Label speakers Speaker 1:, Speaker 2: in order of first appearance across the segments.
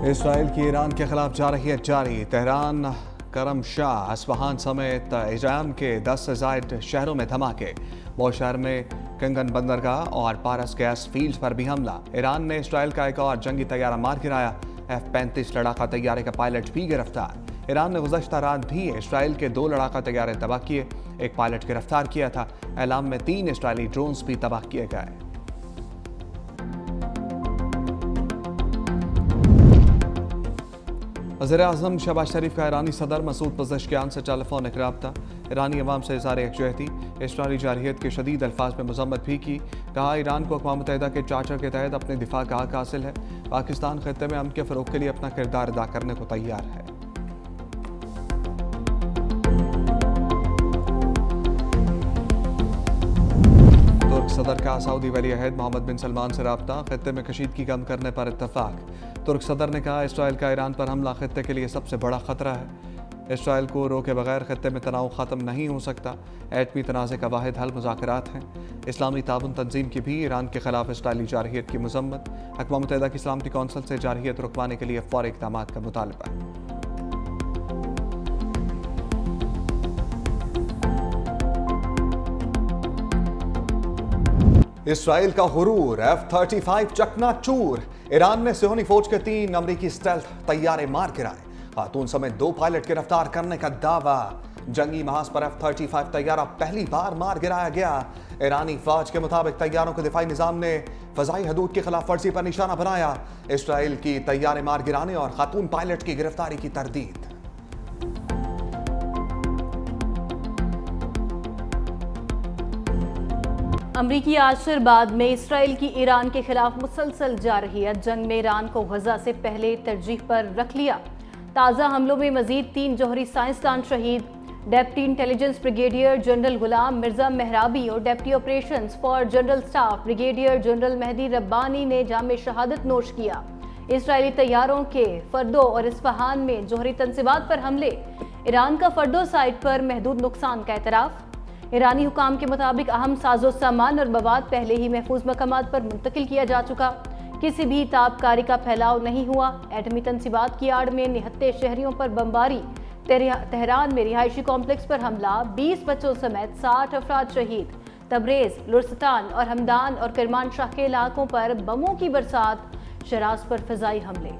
Speaker 1: اسرائیل کی ایران کے خلاف جارحیت جاری۔ تہران، کرم شاہ، اصفہان سمیت ایران کے 10 سے زائد شہروں میں دھماکے۔ وہ شہر میں کنگن بندرگاہ اور پارس گیس فیلڈ پر بھی حملہ۔ ایران نے اسرائیل کا ایک اور جنگی طیارہ مار گرایا۔ F-35 لڑاکا طیارے کا پائلٹ بھی گرفتار۔ ایران نے گزشتہ رات بھی اسرائیل کے 2 لڑاکا طیارے تباہ کیے، ایک پائلٹ گرفتار کیا تھا۔ اعلام میں 3 اسرائیلی ڈرونز بھی تباہ کیے گئے۔ وزیراعظم شہباز شریف کا ایرانی صدر مسعود پزشکیان سے ٹیلی فونک رابطہ۔ ایرانی عوام سے اظہار یکجہتی۔ اسرائیلی جارحیت کے شدید الفاظ میں مذمت بھی کی۔ کہا ایران کو اقوام متحدہ کے چارٹر کے تحت اپنے دفاع کا حق حاصل ہے۔ پاکستان خطے میں امن کے فروغ کے لیے اپنا کردار ادا کرنے کو تیار ہے۔ ترک صدر کا سعودی ولی عہد محمد بن سلمان سے رابطہ۔ خطے میں کشیدگی کم کرنے پر اتفاق۔ ترک صدر نے کہا اسرائیل کا ایران پر حملہ خطے کے لیے سب سے بڑا خطرہ ہے۔ اسرائیل کو روکے بغیر خطے میں تناؤ ختم نہیں ہو سکتا۔ ایٹمی تنازع کا واحد حل مذاکرات ہیں۔ اسلامی تعاون تنظیم کی بھی ایران کے خلاف اسرائیلی جارحیت کی مذمت۔ اقوام متحدہ کی سلامتی کونسل سے جارحیت رکوانے کے لیے فوری اقدامات کا مطالبہ۔ اسرائیل کا غرور، F-35 چکنا چور۔ ایران نے صہیونی فوج کے 3 امریکی اسٹیلتھ طیارے مار گرائے۔ خاتون سمیت 2 پائلٹ گرفتار کرنے کا دعویٰ۔ جنگی محاذ پر F-35 طیارہ پہلی بار مار گرایا گیا۔ ایرانی فوج کے مطابق طیاروں کے دفاعی نظام نے فضائی حدود کی خلاف ورزی پر نشانہ بنایا۔ اسرائیل کی طیارے مار گرانے اور خاتون پائلٹ کی گرفتاری کی تردید۔
Speaker 2: امریکی آشرباد میں اسرائیل کی ایران کے خلاف مسلسل جارحیت۔ جنگ میں ایران کو غزہ سے پہلے ترجیح پر رکھ لیا۔ تازہ حملوں میں مزید 3 جوہری سائنسدان شہید۔ Deputy intelligence brigadier general Ghulam Mirza Mehrabi اور deputy operations for general staff brigadier general Mehdi Rabbani نے جام شہادت نوش کیا۔ اسرائیلی طیاروں کے فردو اور اصفہان میں جوہری تنصیبات پر حملے۔ ایران کا فردو سائٹ پر محدود نقصان کا اعتراف۔ ایرانی حکام کے مطابق اہم ساز و سامان اور مواد پہلے ہی محفوظ مقامات پر منتقل کیا جا چکا۔ کسی بھی تابکاری کا پھیلاؤ نہیں ہوا۔ ایٹمی تنصیبات کی آڑ میں نہتے شہریوں پر بمباری۔ تہران میں رہائشی کمپلیکس پر حملہ، 20 بچوں سمیت 60 افراد شہید۔ تبریز، لرستان اور ہمدان اور کرمان شاہ کے علاقوں پر بموں کی برسات، شراز پر فضائی حملے۔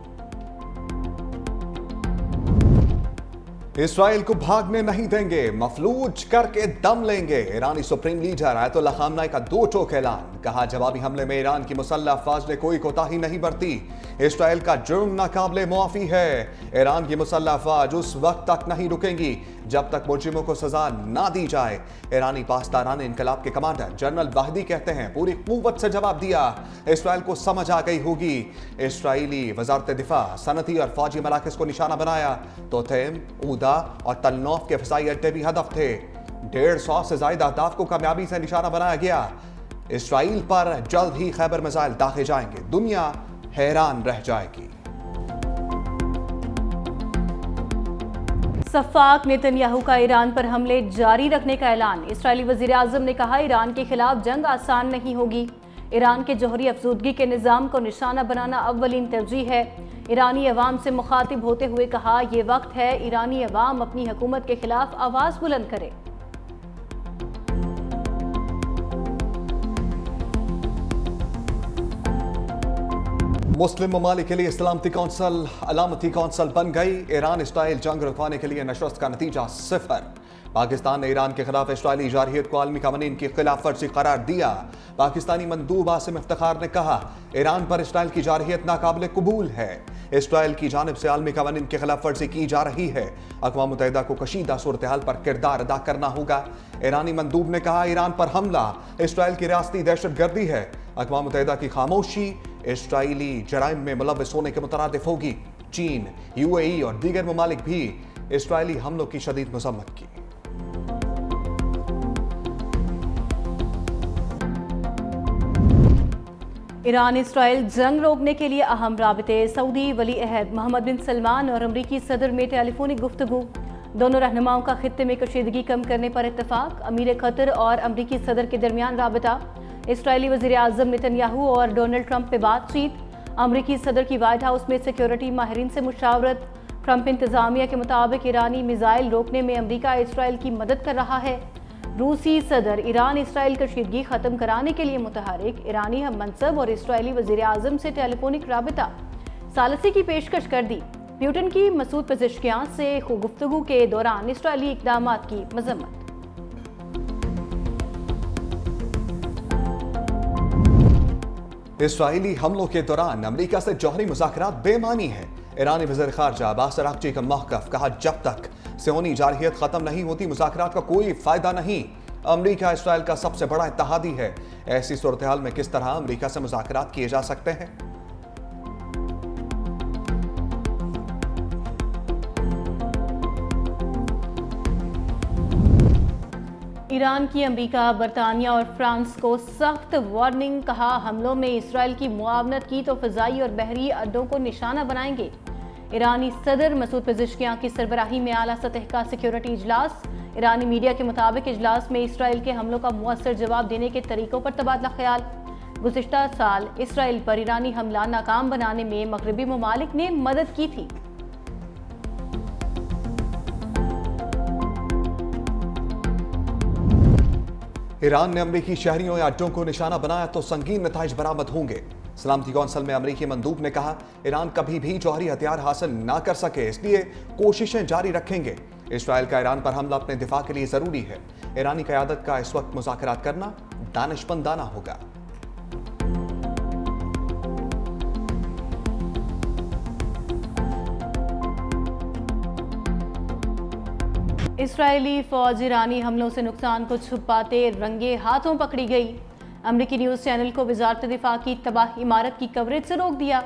Speaker 1: اسرائیل کو بھاگنے نہیں دیں گے، مفلوج کر کے دم لیں گے۔ ایرانی سپریم لیڈر آیت اللہ خامنہ کا 2 ٹوک اعلان۔ کہا جوابی حملے میں ایران کی مسلح افواج نے کوئی کوتاہی نہیں برتی۔ اسرائیل کا جرم ناقابل معافی ہے۔ ایران کی مسلح افواج اس وقت تک نہیں رکیں گی جب تک مجرموں کو سزا نہ دی جائے۔ ایرانی پاسداران انقلاب کے کمانڈر جنرل واحدی کہتے ہیں پوری قوت سے جواب دیا۔ اسرائیل کو سمجھ آ گئی ہوگی۔ اسرائیلی وزارت دفاع صنعتی اور فوجی مراکز کو نشانہ بنایا تو تھیم، اودا اور تلنوف کے فضائی اڈے بھی ہدف تھے۔ 150 سے زائد اہداف کو کامیابی سے نشانہ بنایا گیا۔ اسرائیل پر جلد ہی خیبر میزائل داغے جائیں گے، دنیا حیران رہ جائے گی۔
Speaker 2: صفاق نتن یاہو کا ایران پر حملے جاری رکھنے کا اعلان۔ اسرائیلی وزیراعظم نے کہا ایران کے خلاف جنگ آسان نہیں ہوگی۔ ایران کے جوہری افزودگی کے نظام کو نشانہ بنانا اولین ترجیح ہے۔ ایرانی عوام سے مخاطب ہوتے ہوئے کہا یہ وقت ہے ایرانی عوام اپنی حکومت کے خلاف آواز بلند کرے۔
Speaker 1: مسلم ممالک کے لیے سلامتی کونسل علامتی کونسل بن گئی۔ ایران اسرائیل جنگ رکوانے کے لیے نشست کا نتیجہ 0۔ پاکستان نے ایران کے خلاف اسرائیلی جارحیت کو عالمی قوانین کی خلاف ورزی قرار دیا۔ پاکستانی مندوب عاصم افتخار نے کہا ایران پر اسرائیل کی جارحیت ناقابل قبول ہے۔ اسرائیل کی جانب سے عالمی قوانین کی خلاف ورزی کی جا رہی ہے۔ اقوام متحدہ کو کشیدہ صورتحال پر کردار ادا کرنا ہوگا۔ ایرانی مندوب نے کہا ایران پر حملہ اسرائیل کی ریاستی دہشت گردی ہے۔ اقوام متحدہ کی خاموشی اسرائیلی جرائم میں ملوث ہونے کے مترادف ہوگی۔ چین، UAE اور دیگر ممالک بھی اسرائیلی حملوں کی شدید مذمت کی۔
Speaker 2: ایران اسرائیل جنگ روکنے کے لیے اہم رابطے۔ سعودی ولی عہد محمد بن سلمان اور امریکی صدر میں ٹیلی فونک گفتگو۔ دونوں رہنماؤں کا خطے میں کشیدگی کم کرنے پر اتفاق۔ امیر قطر اور امریکی صدر کے درمیان رابطہ۔ اسرائیلی وزیر اعظم نتن یاہو اور ڈونلڈ ٹرمپ پہ بات چیت۔ امریکی صدر کی وائٹ ہاؤس میں سیکیورٹی ماہرین سے مشاورت۔ ٹرمپ انتظامیہ کے مطابق ایرانی میزائل روکنے میں امریکہ اسرائیل کی مدد کر رہا ہے۔ روسی صدر ایران اسرائیل کشیدگی ختم کرانے کے لیے متحرک۔ ایرانی ہم منصب اور اسرائیلی وزیر اعظم سے ٹیلی فونک رابطہ ثالثی کی پیشکش کر دی۔ پیوٹن کی مسعود پزشکیان سے گفتگو کے دوران اسرائیلی اقدامات کی مذمت۔
Speaker 1: اسرائیلی حملوں کے دوران امریکہ سے جوہری مذاکرات بے معنی ہے۔ ایرانی وزیر خارجہ عباس اراغچی کا موقف، کہا جب تک صہیونی جارحیت ختم نہیں ہوتی مذاکرات کا کوئی فائدہ نہیں۔ امریکہ اسرائیل کا سب سے بڑا اتحادی ہے، ایسی صورتحال میں کس طرح امریکہ سے مذاکرات کیے جا سکتے ہیں؟
Speaker 2: ایران کی امریکہ، برطانیہ اور فرانس کو سخت وارننگ، کہا حملوں میں اسرائیل کی معاونت کی تو فضائی اور بحری اڈوں کو نشانہ بنائیں گے۔ ایرانی صدر مسعود پزشکیان کی سربراہی میں اعلیٰ سطح کا سیکیورٹی اجلاس۔ ایرانی میڈیا کے مطابق اجلاس میں اسرائیل کے حملوں کا مؤثر جواب دینے کے طریقوں پر تبادلہ خیال۔ گزشتہ سال اسرائیل پر ایرانی حملہ ناکام بنانے میں مغربی ممالک نے مدد کی تھی۔
Speaker 1: ایران نے امریکی شہریوں یا اڈوں کو نشانہ بنایا تو سنگین نتائج برآمد ہوں گے۔ سلامتی کونسل میں امریکی مندوب نے کہا ایران کبھی بھی جوہری ہتھیار حاصل نہ کر سکے، اس لیے کوششیں جاری رکھیں گے۔ اسرائیل کا ایران پر حملہ اپنے دفاع کے لیے ضروری ہے۔ ایرانی قیادت کا اس وقت مذاکرات کرنا دانشمندانہ ہوگا۔
Speaker 2: اسرائیلی فوج ایرانی حملوں سے نقصان کو چھپاتے رنگے ہاتھوں پکڑی گئی۔ امریکی نیوز چینل کو وزارت دفاع کی تباہ عمارت کی کوریج سے روک دیا۔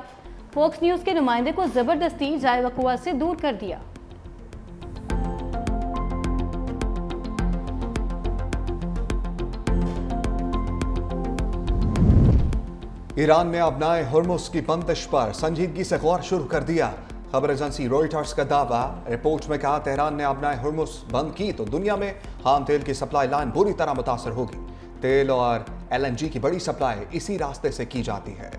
Speaker 2: فوکس نیوز کے نمائندے کو زبردستی جائے وقوع سے دور کر دیا۔
Speaker 1: ایران نے ابنائے ہرمز کی بندش پر سنجیدگی سے غور شروع کر دیا۔ خبر ایجنسی روئٹرز کا دعویٰ، رپورٹ میں کہا تہران نے ابنائے ہرمز بند کی تو دنیا میں خام تیل کی سپلائی لائن بری طرح متاثر ہوگی۔ تیل اور LNG کی بڑی سپلائی اسی راستے سے کی جاتی ہے۔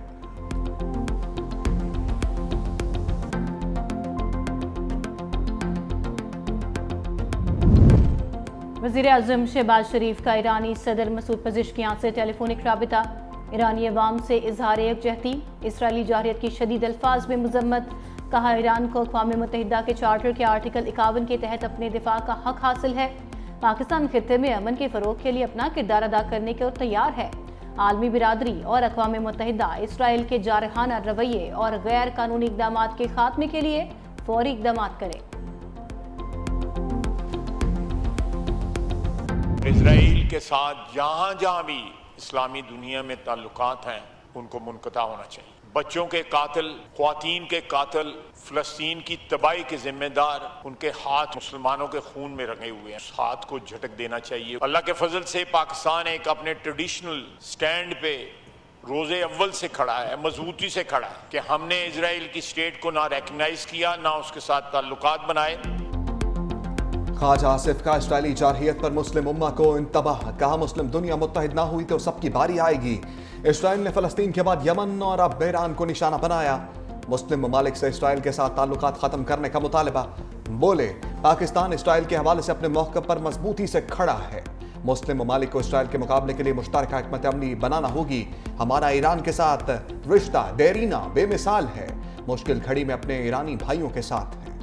Speaker 2: وزیر اعظم شہباز شریف کا ایرانی صدر مسعود پزشکیان سے ٹیلی فونک رابطہ۔ ایرانی عوام سے اظہار یکجہتی، اسرائیلی جارحیت کی شدید الفاظ میں مذمت، کہا ایران کو اقوام متحدہ کے چارٹر کے آرٹیکل 51 کے تحت اپنے دفاع کا حق حاصل ہے۔ پاکستان خطے میں امن کے فروغ کے لیے اپنا کردار ادا کرنے کو تیار ہے۔ عالمی برادری اور اقوام متحدہ اسرائیل کے جارحانہ رویے اور غیر قانونی اقدامات کے خاتمے کے لیے فوری اقدامات کرے۔
Speaker 3: اسرائیل کے ساتھ جہاں جہاں بھی اسلامی دنیا میں تعلقات ہیں ان کو منقطع ہونا چاہیے۔ بچوں کے قاتل، خواتین کے قاتل، فلسطین کی تباہی کے ذمہ دار، ان کے ہاتھ مسلمانوں کے خون میں رنگے ہوئے ہیں، اس ہاتھ کو جھٹک دینا چاہیے۔ اللہ کے فضل سے پاکستان ایک اپنے ٹریڈیشنل سٹینڈ پہ روزے اول سے کھڑا ہے، مضبوطی سے کھڑا ہے کہ ہم نے اسرائیل کی اسٹیٹ کو نہ ریکگنائز کیا، نہ اس کے ساتھ تعلقات بنائے۔
Speaker 1: خواجہ آصف کا اسرائیلی جارحیت پر مسلم امہ کو انتباہ، کہا مسلم دنیا متحد نہ ہوئی تو سب کی باری آئے گی۔ اسرائیل نے فلسطین کے بعد یمن اور اب ایران کو نشانہ بنایا۔ مسلم ممالک سے اسرائیل کے ساتھ تعلقات ختم کرنے کا مطالبہ، بولے پاکستان اسرائیل کے حوالے سے اپنے موقف پر مضبوطی سے کھڑا ہے۔ مسلم ممالک کو اسرائیل کے مقابلے کے لیے مشترکہ حکمت عملی بنانا ہوگی۔ ہمارا ایران کے ساتھ رشتہ دیرینہ بے مثال ہے، مشکل گھڑی میں اپنے ایرانی بھائیوں کے ساتھ ہے۔